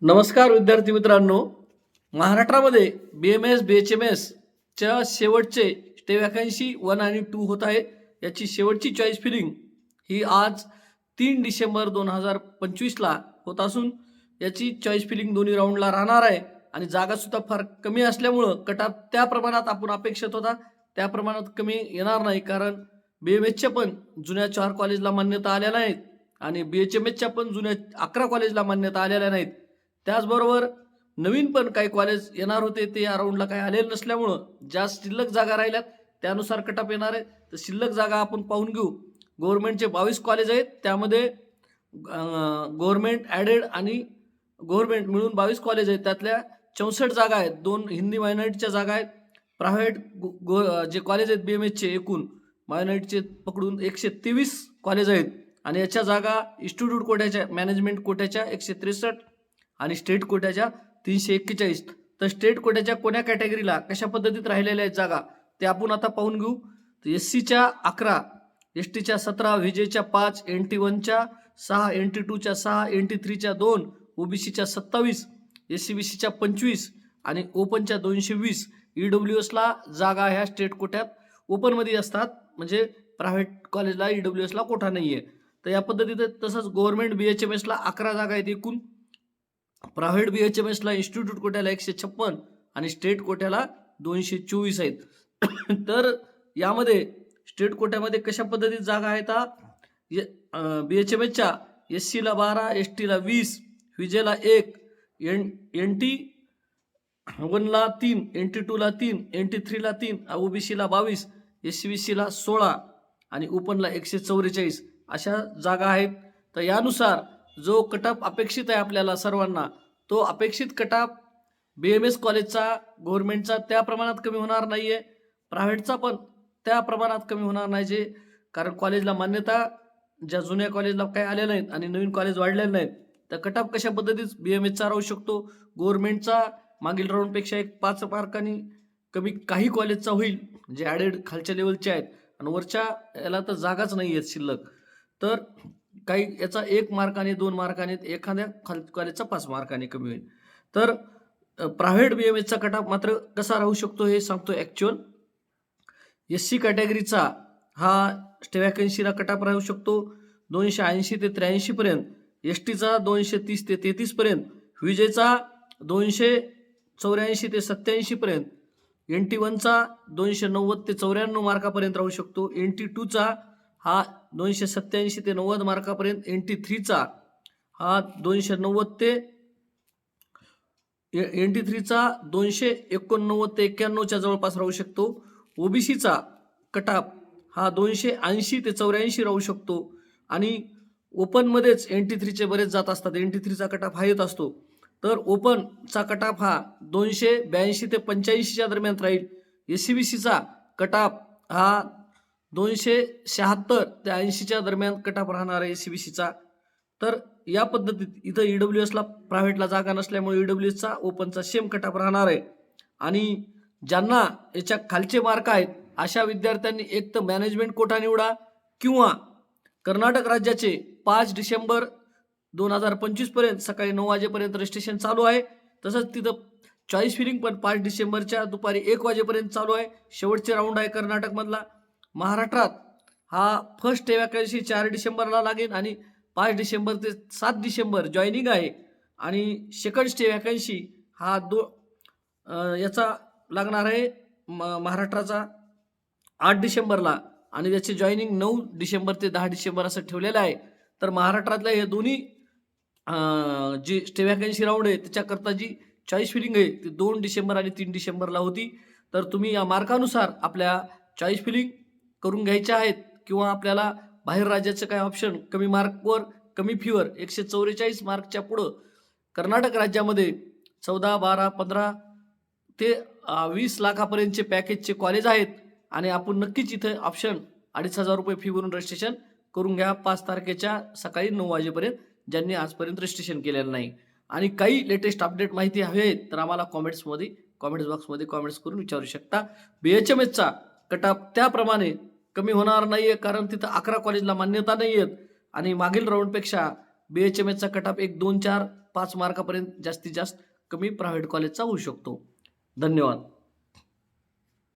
नमस्कार विद्यार्थी मित्रांनो. महाराष्ट्रामध्ये BMS BHMSच्या शेवटचे स्टे वॅकन्सी 1 आणि 2 होत आहे. याची शेवटची चॉईस फिलिंग ही आज 3 डिसेंबर 2025ला होत असून याची चॉईस फिलिंग दोन्ही राऊंडला राहणार आहे आणि जागासुद्धा फार कमी असल्यामुळं कट ऑफ त्या प्रमाणात आपण अपेक्षित होता त्या प्रमाणात कमी येणार नाही, कारण BMSच्या पण जुन्या 4 कॉलेजला मान्यता आलेल्या नाहीत आणि BHMSच्या पण जुन्या 11 कॉलेजला मान्यता आलेल्या नाहीत. त्याचबरोबर नवीन पण काही कॉलेज येणार होते ते या राऊंडला काही आलेले नसल्यामुळं ज्या शिल्लक जागा राहिल्यात त्यानुसार कट ऑफ येणार आहे. तर शिल्लक जागा आपण पाहून घेऊ. गव्हर्नमेंटचे 22 कॉलेज आहेत, त्यामध्ये गव्हर्नमेंट ॲडेड आणि गव्हर्नमेंट मिळून 22 कॉलेज आहेत. त्यातल्या 64 जागा आहेत, 2 हिंदी मायनॉरिटीच्या जागा आहेत. प्रायव्हेट जे कॉलेज आहेत BMSचे एकूण मायनॉरिटीचे पकडून 123 कॉलेज आहेत आणि याच्या जागा इन्स्टिट्यूट कोट्याच्या मॅनेजमेंट कोट्याच्या 163 आणि स्टेट कोट्याच्या 341. तर स्टेट कोट्याच्या कोण्या कॅटेगरीला कशा पद्धतीत राहिलेल्या आहेत जागा ते आपण आता पाहून घेऊ. तर SCच्या 11, STच्या 17, VJच्या 5, NT1च्या 6, NT2च्या 6, NT3च्या 2, OBCच्या 27, SCBCच्या 25 आणि ओपनच्या 220. EWSला जागा ह्या स्टेट कोट्यात ओपनमध्ये असतात, म्हणजे प्रायव्हेट कॉलेजला EWSला कोठा नाही आहे. तर या पद्धतीने तसंच गव्हर्नमेंट BHMSला 11 जागा आहेत एकूण. प्रायव्हेट BHMSला इन्स्टिट्यूट कोट्याला 156 आणि स्टेट कोट्याला 224 आहेत. तर यामध्ये स्टेट कोट्यामध्ये कशा पद्धतीत जागा आहेत? BHMSच्या SCला 12, STला 20, VJला 1, NT1ला 3, NT2ला 3, NT3ला 3, OBCला 22, SCBCला 16 आणि ओपनला 144 अशा जागा आहेत. तर यानुसार जो कट ऑफ अपेक्षित आहे आपल्याला सर्वांना, तो अपेक्षित कट ऑफ BMS कॉलेजचा गव्हर्नमेंटचा त्या प्रमाणात कमी होणार नाही आहे, प्रायव्हेटचा पण त्या प्रमाणात कमी होणार नाही, जे कारण कॉलेजला मान्यता ज्या जुन्या कॉलेजला काही आल्या नाहीत आणि नवीन कॉलेज वाढलेले नाहीत. तर कट ऑफ कशा पद्धतीत BMSचा राहू शकतो, गव्हर्नमेंटचा मागील राऊंडपेक्षा 5 मार्कांनी कमी काही कॉलेजचा होईल, जे ॲडेड खालच्या लेवलचे आहेत आणि वरच्या याला तर जागाच नाही आहेत शिल्लक. तर काही याचा 1 मार्काने 2 मार्काने, एखाद्या कॉलेजचा 5 मार्काने कमी होईल. तर प्रायव्हेट BMSचा कट ऑफ मात्र कसा राहू शकतो हे सांगतो ॲक्च्युअल. SC कॅटेगरीचा हा स्टे वॅकन्सीला कट ऑफ राहू शकतो 280 ते 83 पर्यंत, STचा 230 ते 33 पर्यंत, VJचा 284 ते 87 पर्यंत, NT1चा 290 ते 94 मार्कापर्यंत राहू शकतो, NT2चा हा 287 ते 90 मार्कापर्यंत, NT3चा हा 290 ते NT3चा 289 ते 91च्या जवळपास राहू शकतो. OBCचा कट ऑफ हा 280 ते 84 राहू शकतो आणि ओपनमध्येच NT3चे बरेच जात असतात, NT3चा कट ऑफ हा येत असतो. तर ओपनचा कट ऑफ हा 282 ते 85च्या दरम्यान राहील. SCBCचा कट ऑफ हा 276 ते 80च्या दरम्यान कट ऑफ राहणार आहे SCBCचा. तर या पद्धतीत इथं EWSला प्रायव्हेटला जागा नसल्यामुळे EWSचा ओपनचा सेम कट ऑफ राहणार आहे आणि ज्यांना याच्या खालचे मार्क आहेत अशा विद्यार्थ्यांनी एक तर मॅनेजमेंट कोटा निवडा किंवा कर्नाटक राज्याचे 5 डिसेंबर 2025 पर्यंत सकाळी 9 वाजेपर्यंत रजिस्ट्रेशन चालू आहे. तसंच तिथं चॉईस फिलिंग पण 5 डिसेंबरच्या दुपारी 1 वाजेपर्यंत चालू आहे. शेवटचे राऊंड आहे कर्नाटकमधला. महाराष्ट्रात हा फर्स्ट स्टे वॅकन्सी 4 डिसेंबरला लागेल आणि 5 डिसेंबर ते 7 डिसेंबर जॉईनिंग आहे आणि सेकंड स्टे वॅकन्सी हा याचा लागणार आहे महाराष्ट्राचा 8 डिसेंबरला आणि त्याचे जॉईनिंग 9 डिसेंबर ते 10 डिसेंबर असं ठेवलेलं आहे. तर महाराष्ट्रातल्या हे दोन्ही जी स्टे वॅकन्सी राऊंड आहे त्याच्याकरता जी चॉईस फिलिंग आहे ती 2 डिसेंबर आणि 3 डिसेंबरला होती. तर तुम्ही या मार्कानुसार आपल्या चॉईस फिलिंग करून घ्यायच्या आहेत किंवा आपल्याला बाहेर राज्याचं काय ऑप्शन कमी मार्कवर कमी फीवर 144 मार्कच्या पुढं कर्नाटक राज्यामध्ये 14, 12, 15 ते 20 लाखापर्यंतचे पॅकेजचे कॉलेज आहेत आणि आपण नक्कीच इथं ऑप्शन 2,500 रुपये फी भरून रजिस्ट्रेशन करून घ्या 5 तारखेच्या सकाळी 9 वाजेपर्यंत, ज्यांनी आजपर्यंत रजिस्ट्रेशन केलेलं नाही. आणि काही लेटेस्ट अपडेट माहिती हवी आहे तर आम्हाला कॉमेंट्स बॉक्समध्ये कॉमेंट्स करून विचारू शकता. BHMSचा कट ऑफ त्याप्रमाणे कमी होणार नाही आहे, कारण तिथं 11 कॉलेजला मान्यता नाही आहेत आणि मागील राऊंडपेक्षा BHMSचा कट ऑफ 1, 2, 4, 5 मार्कापर्यंत जास्तीत जास्त कमी प्रायव्हेट कॉलेजचा होऊ शकतो. धन्यवाद.